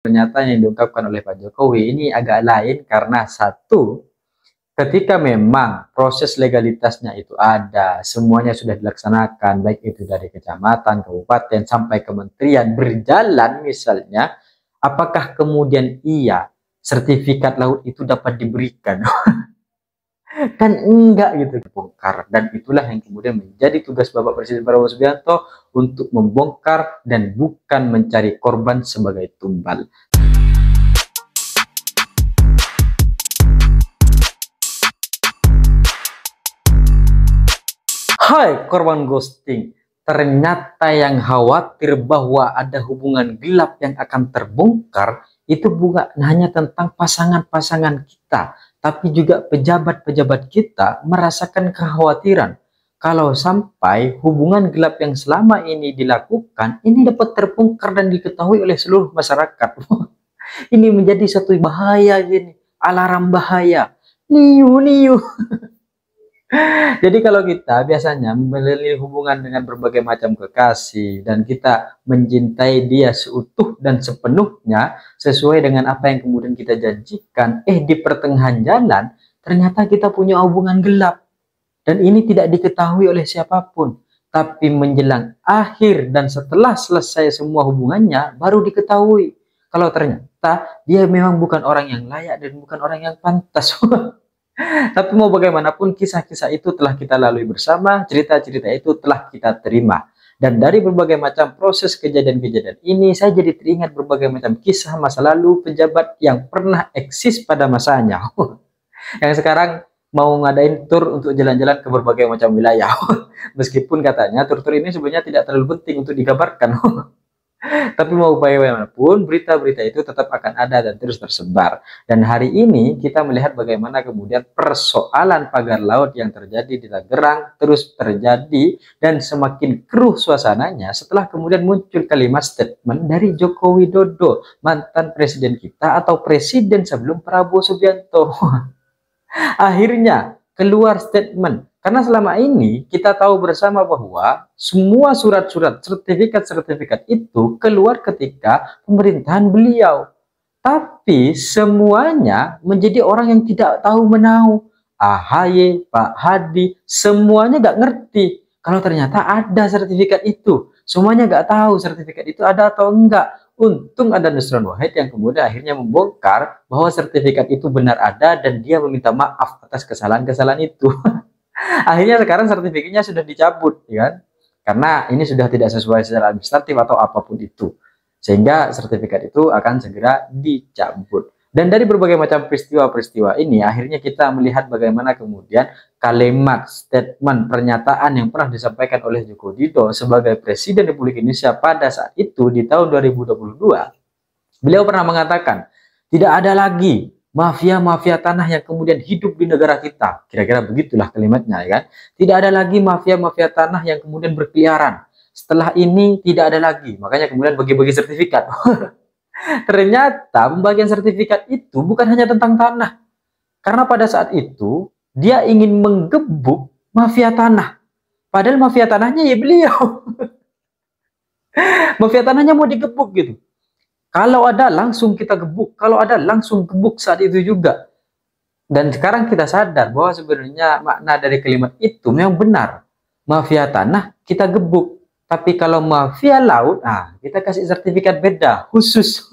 Pernyataan yang diungkapkan oleh Pak Jokowi ini agak lain karena satu, ketika memang proses legalitasnya itu ada, semuanya sudah dilaksanakan, baik itu dari kecamatan, kabupaten, sampai kementerian berjalan misalnya, apakah kemudian iya sertifikat laut itu dapat diberikan? Kan enggak gitu, bongkar. Dan itulah yang kemudian menjadi tugas Bapak Presiden Prabowo Subianto untuk membongkar dan bukan mencari korban sebagai tumbal. Hai korban ghosting, ternyata yang khawatir bahwa ada hubungan gelap yang akan terbongkar itu bukan hanya tentang pasangan-pasangan kita, tapi juga pejabat-pejabat kita merasakan kekhawatiran kalau sampai hubungan gelap yang selama ini dilakukan ini dapat terbongkar dan diketahui oleh seluruh masyarakat. Ini menjadi satu bahaya gini, alarm bahaya. Niu niu. Jadi kalau kita biasanya memiliki hubungan dengan berbagai macam kekasih dan kita mencintai dia seutuh dan sepenuhnya sesuai dengan apa yang kemudian kita janjikan, di pertengahan jalan ternyata kita punya hubungan gelap dan ini tidak diketahui oleh siapapun, tapi menjelang akhir dan setelah selesai semua hubungannya baru diketahui kalau ternyata dia memang bukan orang yang layak dan bukan orang yang pantas. Tapi mau bagaimanapun kisah-kisah itu telah kita lalui bersama, cerita-cerita itu telah kita terima. Dan dari berbagai macam proses kejadian-kejadian ini, saya jadi teringat berbagai macam kisah masa lalu pejabat yang pernah eksis pada masanya. Yang sekarang mau ngadain tur untuk jalan-jalan ke berbagai macam wilayah. Meskipun katanya tur-tur ini sebenarnya tidak terlalu penting untuk dikabarkan. Tapi mau bagaimanapun, berita-berita itu tetap akan ada dan terus tersebar. Dan hari ini kita melihat bagaimana kemudian persoalan pagar laut yang terjadi di Tangerang terus terjadi dan semakin keruh suasananya setelah kemudian muncul kalimat statement dari Joko Widodo, mantan presiden kita atau presiden sebelum Prabowo Subianto. Akhirnya keluar statement. Karena selama ini kita tahu bersama bahwa semua surat-surat sertifikat-sertifikat itu keluar ketika pemerintahan beliau. Tapi semuanya menjadi orang yang tidak tahu menahu. AHY, Pak Hadi, semuanya nggak ngerti kalau ternyata ada sertifikat itu. Semuanya nggak tahu sertifikat itu ada atau enggak. Untung ada Nusron Wahid yang kemudian akhirnya membongkar bahwa sertifikat itu benar ada dan dia meminta maaf atas kesalahan-kesalahan itu. Akhirnya sekarang sertifikatnya sudah dicabut, ya kan? Karena ini sudah tidak sesuai secara administratif atau apapun itu. Sehingga sertifikat itu akan segera dicabut. Dan dari berbagai macam peristiwa-peristiwa ini, akhirnya kita melihat bagaimana kemudian kalimat, statement, pernyataan yang pernah disampaikan oleh Joko Widodo sebagai Presiden Republik Indonesia pada saat itu di tahun 2022. Beliau pernah mengatakan, tidak ada lagi mafia-mafia tanah yang kemudian hidup di negara kita. Kira-kira begitulah kalimatnya, ya kan? Tidak ada lagi mafia-mafia tanah yang kemudian berkeliaran. Setelah ini tidak ada lagi. Makanya kemudian bagi-bagi sertifikat. Ternyata pembagian sertifikat itu bukan hanya tentang tanah. Karena pada saat itu dia ingin menggebuk mafia tanah. Padahal mafia tanahnya ya beliau. Mafia tanahnya mau digebuk gitu. Kalau ada langsung kita gebuk, kalau ada langsung gebuk saat itu juga. Dan sekarang kita sadar bahwa sebenarnya makna dari kalimat itu memang benar. Mafia tanah kita gebuk, tapi kalau mafia laut, kita kasih sertifikat beda, khusus.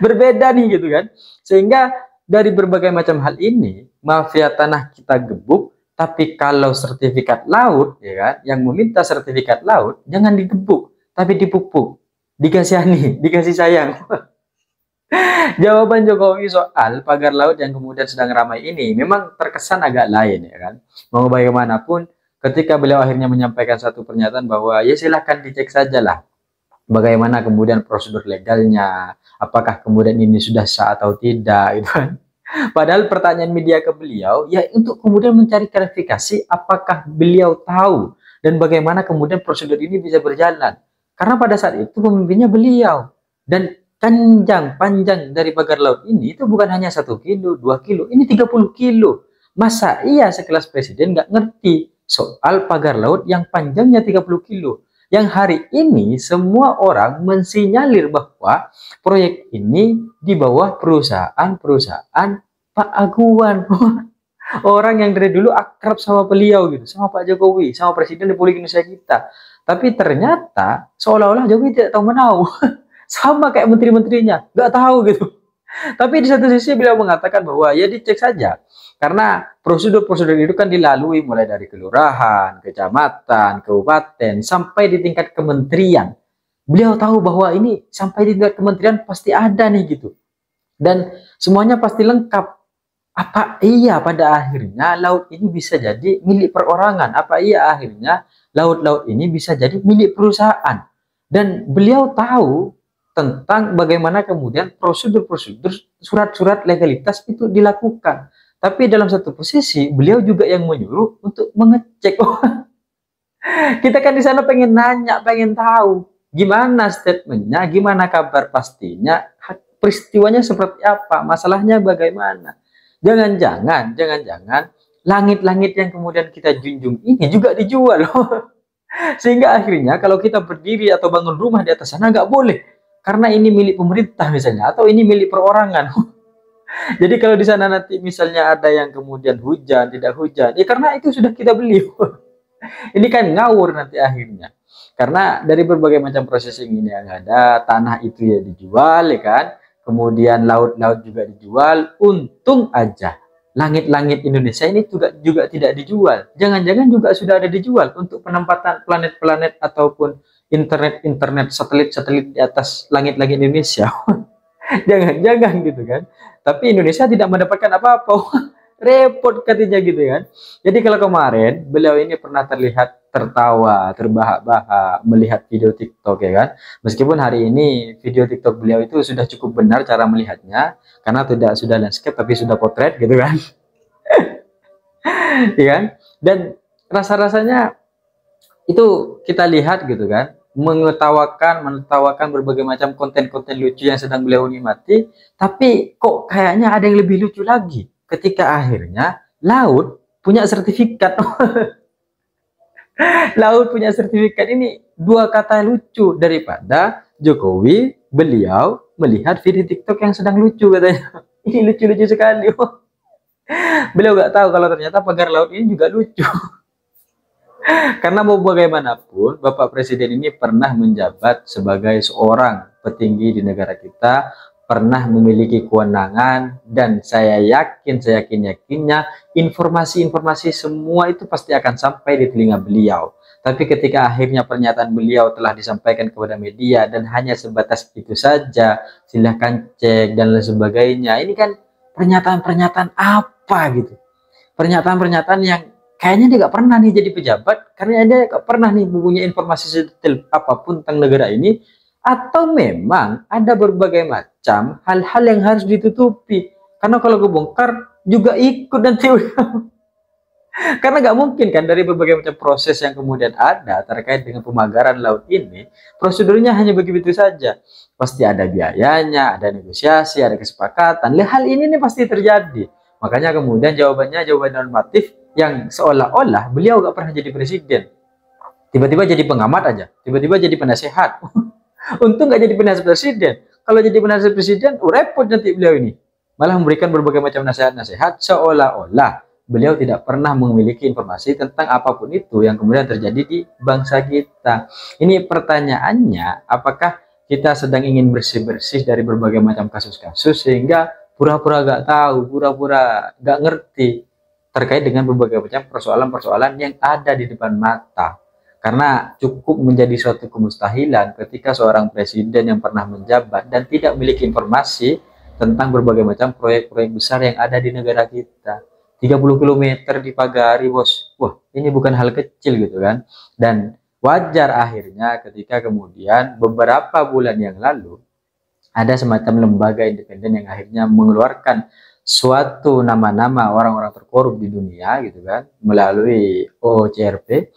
Berbeda nih gitu kan. Sehingga dari berbagai macam hal ini, mafia tanah kita gebuk, tapi kalau sertifikat laut, ya kan, yang meminta sertifikat laut, jangan digebuk, tapi dipupuk. Dikasihani, dikasih sayang. Jawaban Jokowi soal pagar laut yang kemudian sedang ramai ini memang terkesan agak lain, ya kan. Mau bagaimanapun, ketika beliau akhirnya menyampaikan satu pernyataan bahwa ya silahkan dicek sajalah bagaimana kemudian prosedur legalnya, apakah kemudian ini sudah sah atau tidak, gitu kan. Padahal pertanyaan media ke beliau ya untuk kemudian mencari klarifikasi apakah beliau tahu dan bagaimana kemudian prosedur ini bisa berjalan. Karena pada saat itu pemimpinnya beliau. Dan panjang dari pagar laut ini itu bukan hanya 1 kilo, 2 kilo, ini 30 kilo. Masa iya sekelas presiden nggak ngerti soal pagar laut yang panjangnya 30 kilo? Yang hari ini semua orang mensinyalir bahwa proyek ini di bawah perusahaan Pak Aguan. Orang yang dari dulu akrab sama beliau gitu, sama Pak Jokowi, sama Presiden Republik Indonesia kita. Tapi ternyata seolah-olah Jokowi tidak tahu menahu. Sama kayak menteri-menterinya, nggak tahu gitu. Tapi di satu sisi beliau mengatakan bahwa ya dicek saja. Karena prosedur-prosedur itu kan dilalui mulai dari kelurahan, kecamatan, kabupaten, sampai di tingkat kementerian. Beliau tahu bahwa ini sampai di tingkat kementerian pasti ada nih gitu. Dan semuanya pasti lengkap. Apa iya pada akhirnya laut ini bisa jadi milik perorangan? Apa iya akhirnya laut-laut ini bisa jadi milik perusahaan? Dan beliau tahu tentang bagaimana kemudian prosedur-prosedur surat-surat legalitas itu dilakukan. Tapi dalam satu posisi beliau juga yang menyuruh untuk mengecek. Kita kan di sana pengen nanya, pengen tahu gimana statementnya, gimana kabar pastinya, peristiwanya seperti apa, masalahnya bagaimana. Jangan-jangan langit-langit yang kemudian kita junjung ini juga dijual loh. Sehingga akhirnya kalau kita berdiri atau bangun rumah di atas sana nggak boleh. Karena ini milik pemerintah misalnya, atau ini milik perorangan. Jadi kalau di sana nanti misalnya ada yang kemudian hujan, tidak hujan, ya karena itu sudah kita beli. Ini kan ngawur nanti akhirnya. Karena dari berbagai macam processing ini yang ada, tanah itu ya dijual ya kan. Kemudian laut-laut juga dijual. Untung aja langit-langit Indonesia ini juga tidak dijual. Jangan-jangan juga sudah ada dijual untuk penempatan planet-planet ataupun internet satelit-satelit di atas langit-langit Indonesia. Jangan-jangan gitu kan. Tapi Indonesia tidak mendapatkan apa-apa. Repot katanya gitu kan. Jadi kalau kemarin beliau ini pernah terlihat tertawa, terbahak-bahak melihat video TikTok ya kan. Meskipun hari ini video TikTok beliau itu sudah cukup benar cara melihatnya, karena tidak sudah landscape tapi sudah potret gitu kan. Ya kan? Dan rasa-rasanya itu kita lihat gitu kan, menertawakan berbagai macam konten-konten lucu yang sedang beliau nikmati, tapi kok kayaknya ada yang lebih lucu lagi ketika akhirnya laut punya sertifikat. Laut punya sertifikat, ini dua kata lucu daripada Jokowi beliau melihat video TikTok yang sedang lucu katanya. Ini lucu-lucu sekali. Beliau nggak tahu kalau ternyata pagar laut ini juga lucu. Karena mau bagaimanapun Bapak Presiden ini pernah menjabat sebagai seorang petinggi di negara kita, pernah memiliki kewenangan, dan saya yakinnya informasi-informasi semua itu pasti akan sampai di telinga beliau. Tapi ketika akhirnya pernyataan beliau telah disampaikan kepada media dan hanya sebatas itu saja, silahkan cek dan lain sebagainya, ini kan pernyataan-pernyataan apa gitu, pernyataan-pernyataan yang kayaknya dia gak pernah nih jadi pejabat, karena dia gak pernah nih mempunyai informasi sedetail apapun tentang negara ini. Atau memang ada berbagai macam hal-hal yang harus ditutupi, karena kalau kebongkar juga ikut nanti. Karena nggak mungkin kan dari berbagai macam proses yang kemudian ada terkait dengan pemagaran laut ini, prosedurnya hanya begitu saja. Pasti ada biayanya, ada negosiasi, ada kesepakatan. Hal ini nih pasti terjadi. Makanya kemudian jawabannya jawaban normatif yang seolah-olah beliau nggak pernah jadi presiden, tiba-tiba jadi pengamat aja, tiba-tiba jadi penasehat. Untung nggak jadi penasihat presiden. Kalau jadi penasihat presiden, repot nanti beliau ini. Malah memberikan berbagai macam nasihat-nasihat seolah-olah beliau tidak pernah memiliki informasi tentang apapun itu yang kemudian terjadi di bangsa kita. Ini pertanyaannya, apakah kita sedang ingin bersih-bersih dari berbagai macam kasus-kasus sehingga pura-pura gak tahu, pura-pura gak ngerti terkait dengan berbagai macam persoalan-persoalan yang ada di depan mata. Karena cukup menjadi suatu kemustahilan ketika seorang presiden yang pernah menjabat dan tidak memiliki informasi tentang berbagai macam proyek-proyek besar yang ada di negara kita. 30 km dipagari, bos. Wah, ini bukan hal kecil gitu kan. Dan wajar akhirnya ketika kemudian beberapa bulan yang lalu ada semacam lembaga independen yang akhirnya mengeluarkan suatu nama-nama orang-orang terkorup di dunia gitu kan, melalui OOCRP.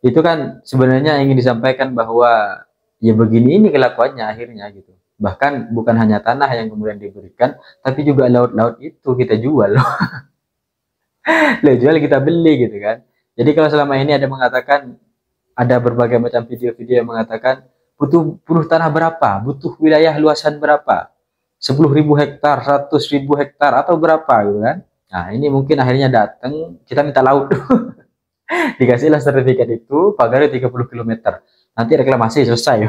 Itu kan sebenarnya ingin disampaikan bahwa ya begini ini kelakuannya akhirnya gitu. Bahkan bukan hanya tanah yang kemudian diberikan, tapi juga laut-laut itu kita jual loh. Loh, jual kita beli gitu kan. Jadi kalau selama ini ada mengatakan ada berbagai macam video-video yang mengatakan butuh tanah berapa, butuh wilayah luasan berapa, 10.000 hektar, 100.000 hektar atau berapa gitu kan. Nah ini mungkin akhirnya datang, kita minta laut, dikasihlah sertifikat itu, pagarnya 30 km, nanti reklamasi selesai.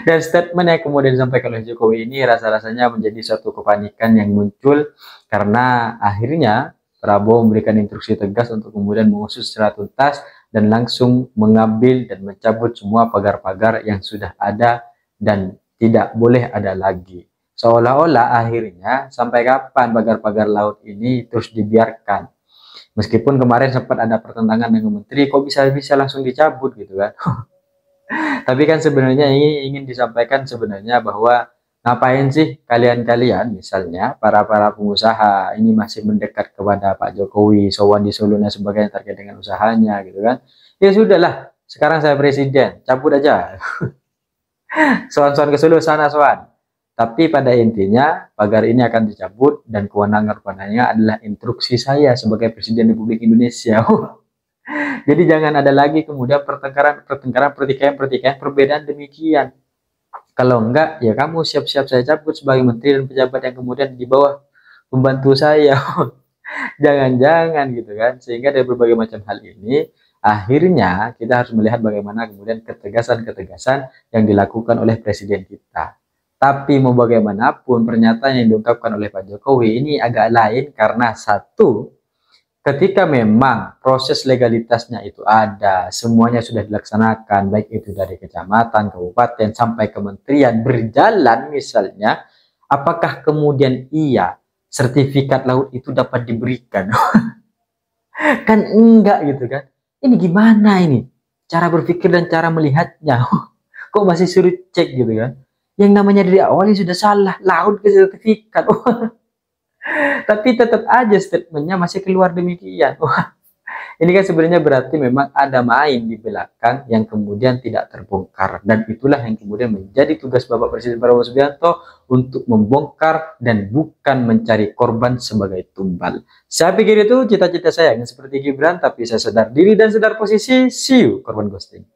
Dan statement yang kemudian disampaikan oleh Jokowi ini rasa-rasanya menjadi suatu kepanikan yang muncul karena akhirnya Prabowo memberikan instruksi tegas untuk kemudian mengusut secara tuntas dan langsung mengambil dan mencabut semua pagar-pagar yang sudah ada dan tidak boleh ada lagi. Seolah-olah akhirnya sampai kapan pagar-pagar laut ini terus dibiarkan. Meskipun kemarin sempat ada pertentangan dengan menteri, kok bisa langsung dicabut gitu kan. Tapi kan sebenarnya ini ingin disampaikan sebenarnya bahwa ngapain sih kalian-kalian misalnya para pengusaha ini masih mendekat kepada Pak Jokowi, sowan di Solo dan sebagainya terkait dengan usahanya gitu kan. Ya sudahlah, sekarang saya presiden, cabut aja. Sowan-sowan ke Solo sana sowan. Tapi pada intinya pagar ini akan dicabut dan kewenangan-kewenangannya adalah instruksi saya sebagai Presiden Republik Indonesia. Jadi jangan ada lagi kemudian pertikaian perbedaan demikian. Kalau enggak, ya kamu siap-siap saya cabut sebagai menteri dan pejabat yang kemudian di bawah pembantu saya. Jangan-jangan gitu kan. Sehingga dari berbagai macam hal ini, akhirnya kita harus melihat bagaimana kemudian ketegasan-ketegasan yang dilakukan oleh presiden kita. Tapi mau bagaimanapun pernyataan yang diungkapkan oleh Pak Jokowi ini agak lain karena satu, ketika memang proses legalitasnya itu ada, semuanya sudah dilaksanakan, baik itu dari kecamatan, kabupaten, sampai kementerian berjalan misalnya, apakah kemudian sertifikat laut itu dapat diberikan? Kan enggak gitu kan. Ini gimana ini? Cara berpikir dan cara melihatnya. Kok masih suruh cek gitu kan? Yang namanya dari awal sudah salah, laut ke sertifikat. Tapi tetap aja statementnya masih keluar demikian. Ini kan sebenarnya berarti memang ada main di belakang yang kemudian tidak terbongkar. Dan itulah yang kemudian menjadi tugas Bapak Presiden Prabowo Subianto untuk membongkar dan bukan mencari korban sebagai tumbal. Saya pikir itu cita-cita saya yang seperti Gibran, tapi saya sadar diri dan sadar posisi. See you, korban ghosting.